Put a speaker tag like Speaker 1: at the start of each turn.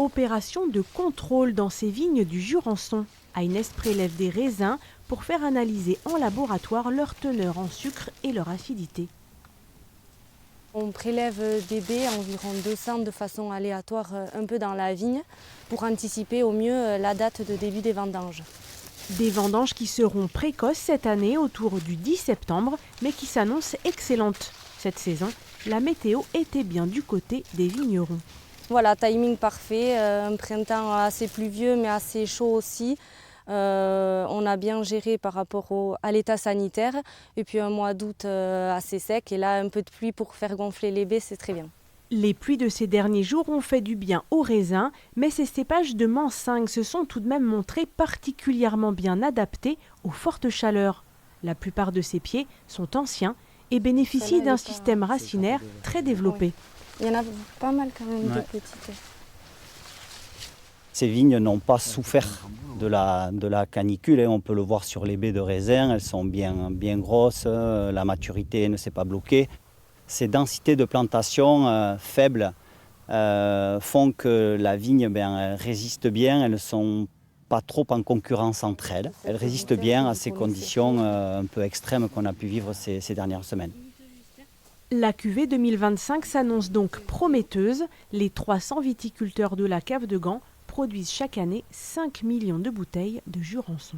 Speaker 1: opération de contrôle dans ces vignes du Jurançon. Aïnès prélève des raisins pour faire analyser en laboratoire leur teneur en sucre et leur acidité.
Speaker 2: On prélève des baies, environ 200 de façon aléatoire un peu dans la vigne pour anticiper au mieux la date de début des vendanges.
Speaker 1: Des vendanges qui seront précoces cette année autour du 10 septembre mais qui s'annoncent excellentes. Cette saison, la météo était bien du côté des vignerons.
Speaker 2: Voilà, timing parfait, un printemps assez pluvieux mais assez chaud aussi. On a bien géré par rapport à l'état sanitaire et puis un mois d'août assez sec et là un peu de pluie pour faire gonfler les baies, c'est très bien.
Speaker 1: Les pluies de ces derniers jours ont fait du bien aux raisins, mais ces cépages de Mansingue se sont tout de même montrés particulièrement bien adaptés aux fortes chaleurs. La plupart de ces pieds sont anciens et bénéficient d'un système racinaire très développé.
Speaker 2: Oui. Il y en a pas mal quand même de petites.
Speaker 3: Ces vignes n'ont pas souffert de la canicule, on peut le voir sur les baies de raisin, elles sont bien grosses, la maturité ne s'est pas bloquée. Ces densités de plantation faibles font que la vigne résiste bien, elles ne sont pas trop en concurrence entre elles. Elles résistent bien à ces conditions un peu extrêmes qu'on a pu vivre ces dernières semaines.
Speaker 1: La cuvée 2025 s'annonce donc prometteuse. Les 300 viticulteurs de la cave de Gand produisent chaque année 5 millions de bouteilles de Jurançon.